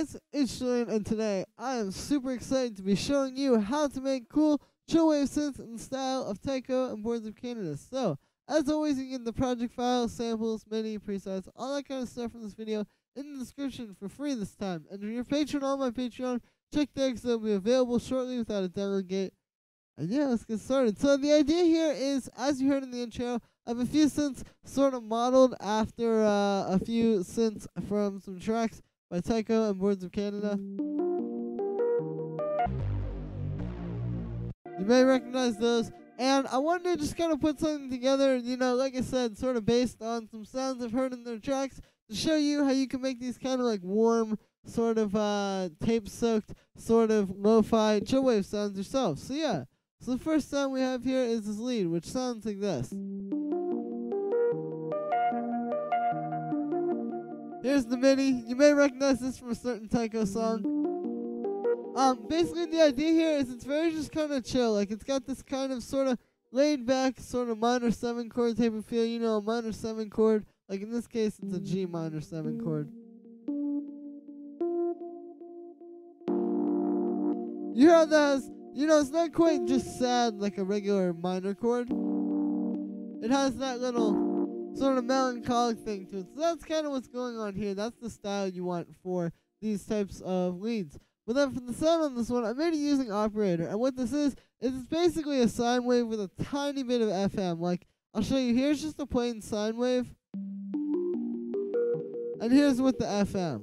guys, it's Julian, and today I am super excited to be showing you how to make cool Chillwave synths in the style of Tycho and Boards of Canada. So, as always, you can get the project files, samples, MIDI, presets, all that kind of stuff from this video in the description for free this time. And if you're a patron on my Patreon, check there because they'll be available shortly without a download gate. And yeah, let's get started. So the idea here is, as you heard in the intro, I have a few synths sort of modeled after a few synths from some tracks by Tycho and Boards of Canada. You may recognize those. And I wanted to just kind of put something together, you know, like I said, sort of based on some sounds I've heard in their tracks to show you how you can make these kind of like warm, sort of tape-soaked, sort of lo-fi chillwave sounds yourself. So yeah. So the first sound we have here is this lead, which sounds like this. Here's the MIDI. You may recognize this from a certain Tycho song. Basically the idea here is it's very just kind of chill. Like it's got this kind of sort of laid back, sort of minor 7 chord type of feel. You know, a minor 7 chord. Like in this case, it's a G minor 7 chord. You hear how that has, you know, it's not quite just sad like a regular minor chord. It has that little sort of melancholic thing to it. So that's kind of what's going on here. That's the style you want for these types of leads. But then for the sound on this one, I made it using operator. And what this is it's basically a sine wave with a tiny bit of FM. Like, I'll show you. Here's just a plain sine wave. And here's with the FM.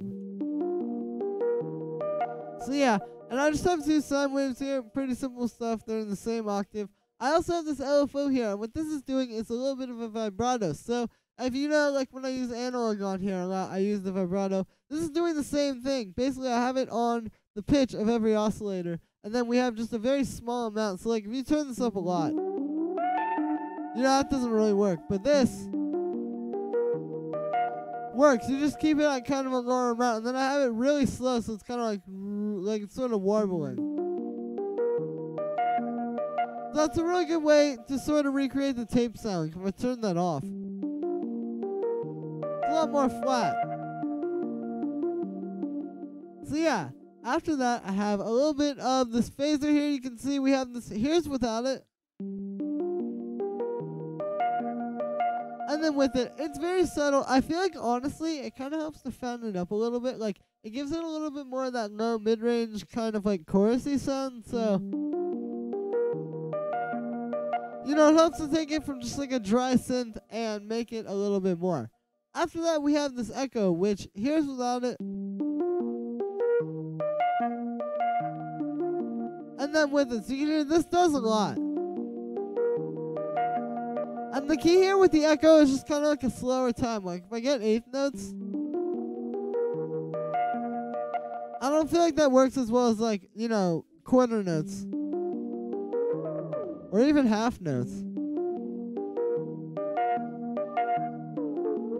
So yeah. And I just have 2 sine waves here, pretty simple stuff, they're in the same octave. I also have this LFO here, and what this is doing is a little bit of a vibrato. So, if you know, like when I use analog on here a lot, I use the vibrato. This is doing the same thing. Basically, I have it on the pitch of every oscillator, and then we have just a very small amount. So, like, if you turn this up a lot, you know, that doesn't really work. But this works. You just keep it at kind of a lower amount, and then I have it really slow, so it's kind of like it's sort of warbling. So that's a really good way to sort of recreate the tape sound. If I turn that off, it's a lot more flat. So yeah, after that I have a little bit of this phaser here. You can see we have this. Here's without it. And then with it, it's very subtle. I feel like, honestly, it kind of helps to fatten it up a little bit. Like, it gives it a little bit more of that low mid-range kind of like chorusy sound. So, you know, it helps to take it from just like a dry synth and make it a little bit more. After that, we have this echo, which here's without it. And then with it. So you can hear this does a lot. And the key here with the echo is just kind of like a slower time. Like, if I get 8th notes, I don't feel like that works as well as, like, you know, quarter notes. Or even half notes.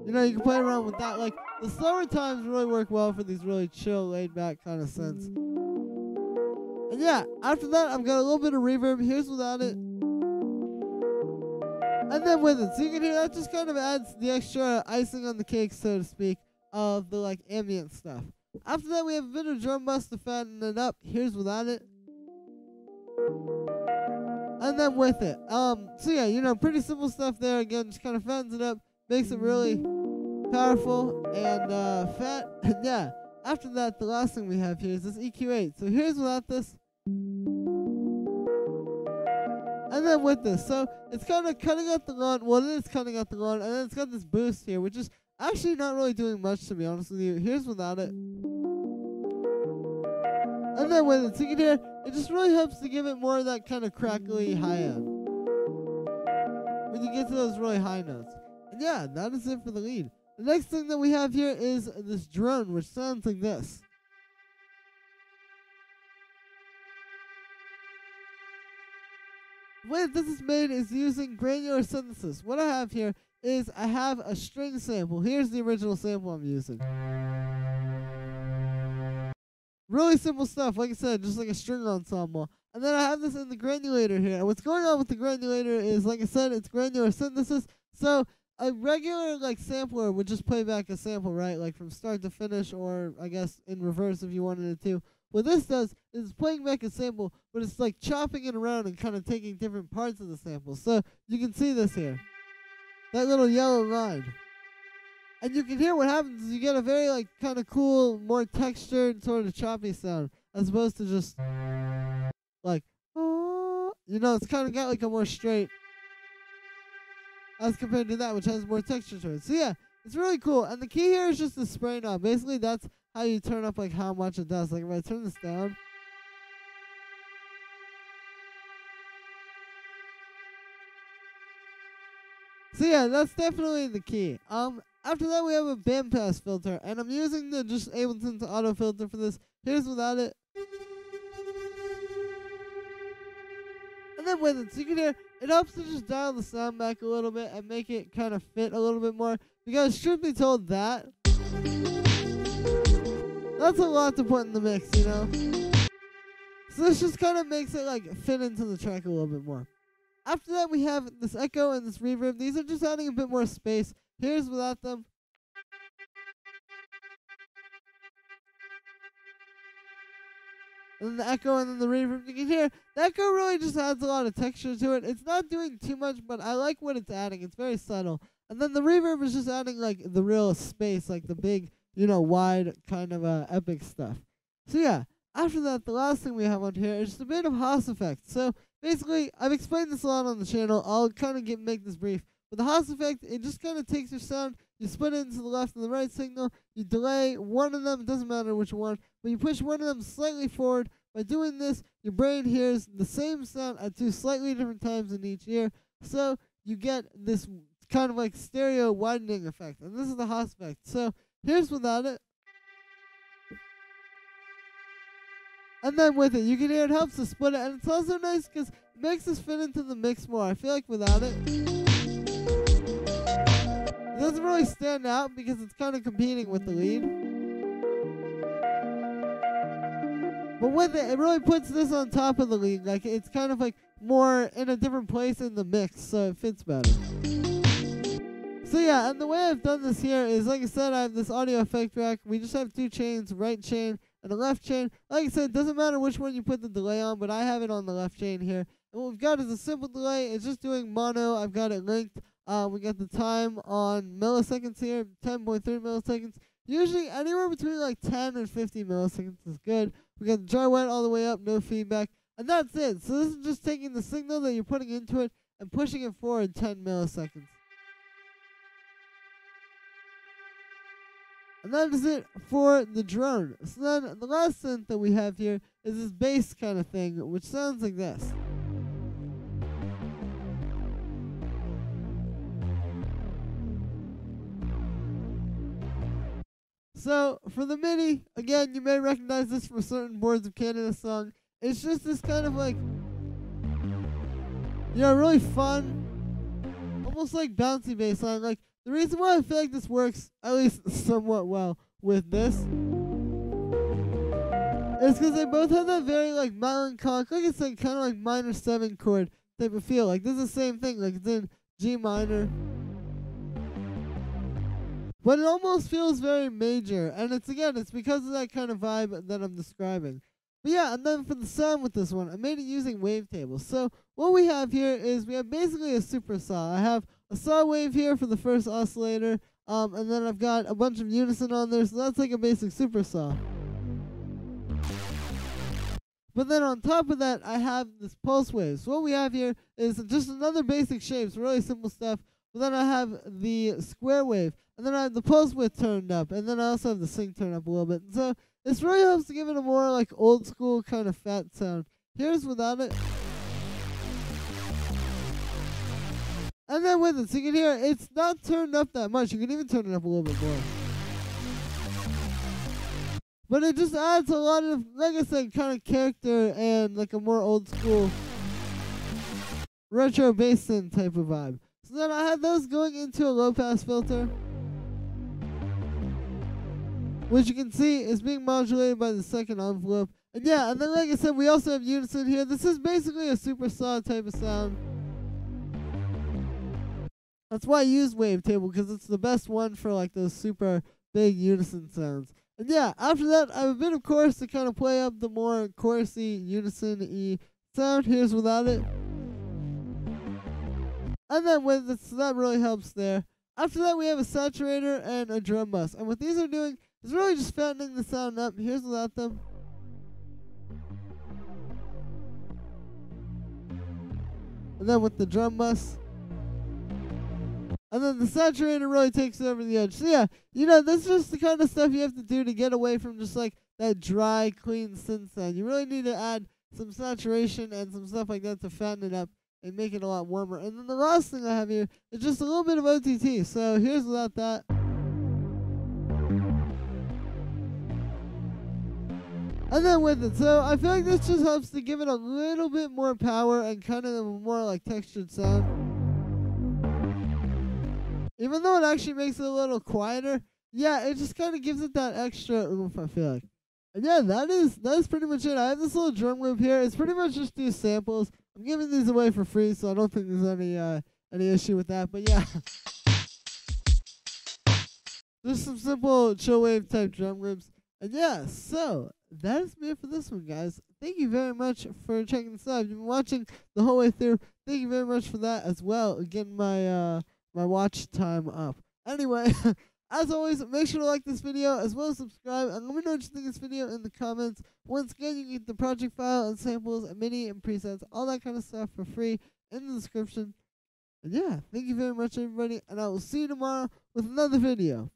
You know, you can play around with that. Like, the slower times really work well for these really chill, laid-back kind of synths. And yeah, after that, I've got a little bit of reverb. Here's without it. And then with it. So you can hear that just kind of adds the extra icing on the cake, so to speak, of the like ambient stuff. After that, we have a bit of drum bus to fatten it up. Here's without it. And then with it. So yeah, you know, pretty simple stuff there. Again, just kind of fattens it up, makes it really powerful and fat. And yeah, after that, the last thing we have here is this EQ8. So here's without this. And then with this, so it's kind of cutting out the lawn. Well, it is cutting out the lawn, and then it's got this boost here, which is actually not really doing much, to be honest with you. Here's without it. And then with it, so you can hear, it just really helps to give it more of that kind of crackly high end when you get to those really high notes. And yeah, that is it for the lead. The next thing that we have here is this drone, which sounds like this. The way that this is made is using granular synthesis. What I have here is I have a string sample. Here's the original sample I'm using. Really simple stuff, like I said, just like a string ensemble. And then I have this in the granulator here. And what's going on with the granulator is, like I said, it's granular synthesis. So a regular like sampler would just play back a sample, right? Like from start to finish, or I guess in reverse if you wanted it to. What this does is it's playing back a sample, but it's like chopping it around and kind of taking different parts of the sample. So you can see this here, that little yellow line. And you can hear what happens is you get a very like kind of cool, more textured sort of choppy sound, as opposed to just like, oh, you know, it's kind of got like a more straight as compared to that, which has more texture to it. So yeah, it's really cool. And the key here is just the spray knob. Basically, that's how you turn up like how much it does. Like if I turn this down, so yeah, that's definitely the key. After that we have a bandpass filter, and I'm using the just Ableton to auto filter for this. Here's without it. And then with it, so you can hear, it helps to just dial the sound back a little bit and make it kind of fit a little bit more. Because truth be told, that's a lot to put in the mix, you know? So this just kind of makes it like fit into the track a little bit more. After that we have this echo and this reverb. These are just adding a bit more space. Here's without them. And then the echo and then the reverb. You can hear the echo really just adds a lot of texture to it. It's not doing too much, but I like what it's adding. It's very subtle. And then the reverb is just adding like the real space, like the big, you know, wide kind of epic stuff. So yeah, after that, the last thing we have on here is just a bit of Haas effect. So basically, I've explained this a lot on the channel. I'll kind of make this brief. With the Haas effect, it just kind of takes your sound, you split it into the left and the right signal, you delay one of them, it doesn't matter which one, but you push one of them slightly forward. By doing this, your brain hears the same sound at two slightly different times in each ear, so you get this kind of like stereo widening effect, and this is the Haas effect. So here's without it. And then with it, you can hear it helps to split it, and it's also nice because it makes this fit into the mix more. I feel like without it, it doesn't really stand out because it's kind of competing with the lead. But with it, it really puts this on top of the lead. Like it's kind of like more in a different place in the mix, so it fits better. So yeah, and the way I've done this here is, like I said, I have this audio effect rack. We just have two chains, right chain and a left chain. Like I said, it doesn't matter which one you put the delay on, but I have it on the left chain here. And what we've got is a simple delay. It's just doing mono. I've got it linked. We got the time on milliseconds here, 10.3 milliseconds. Usually anywhere between like 10 and 50 milliseconds is good. We got the dry wet all the way up, no feedback. And that's it. So this is just taking the signal that you're putting into it and pushing it forward 10 milliseconds. And that is it for the drone. So then the last synth that we have here is this bass kind of thing, which sounds like this. So for the MIDI, again, you may recognize this from a certain Boards of Canada song. It's just this kind of like, you know, really fun, almost like bouncy bass line. Like the reason why I feel like this works, at least somewhat well, with this, is because they both have that very like melancholic, like I said, kind of like minor 7 chord type of feel. Like this is the same thing, like it's in G minor. But it almost feels very major, and it's because of that kind of vibe that I'm describing. But yeah, and then for the sound with this one, I made it using wavetables. So what we have here is we have basically a super saw. I have a saw wave here for the first oscillator, and then I've got a bunch of unison on there, so that's like a basic super saw. But then on top of that, I have this pulse wave. So what we have here is just another basic shape, so really simple stuff. But then I have the square wave, and then I have the pulse width turned up, and then I also have the sync turned up a little bit. And so this really helps to give it a more like old school kind of fat sound. Here's without it. And then with it, so you can hear it's not turned up that much. You can even turn it up a little bit more. But it just adds a lot of, like I said, kind of character and like a more old school retro bass synth type of vibe. So then I have those going into a low pass filter, which you can see is being modulated by the second envelope. And yeah, and then like I said, we also have unison here. This is basically a super saw type of sound. That's why I use Wavetable, because it's the best one for like those super big unison sounds. And yeah, after that, I have a bit of chorus to kind of play up the more chorusy, unison-y sound. Here's without it. And then with it, so that really helps there. After that, we have a saturator and a drum bus. And what these are doing is really just fattening the sound up. Here's without them. And then with the drum bus. And then the saturator really takes it over the edge. So yeah, that's just the kind of stuff you have to do to get away from just like that dry, clean synth sound. You really need to add some saturation and some stuff like that to fatten it up and make it a lot warmer. And then the last thing I have here is just a little bit of OTT. So here's without that. And then with it. So I feel like this just helps to give it a little bit more power and kind of a more like textured sound. Even though it actually makes it a little quieter, yeah, it just kind of gives it that extra oomph, I feel like. And yeah, that is pretty much it. I have this little drum loop here. It's pretty much just these samples. I'm giving these away for free, so I don't think there's any issue with that. But yeah, just some simple Chillwave type drum loops. And yeah, so that is it for this one, guys. Thank you very much for checking this out. If you've been watching the whole way through, thank you very much for that as well. Getting my watch time up. Anyway, as always, make sure to like this video as well as subscribe, and let me know what you think of this video in the comments. Once again, you can get the project file and samples and MIDI and presets, all that kind of stuff for free in the description. And yeah, thank you very much, everybody, and I will see you tomorrow with another video.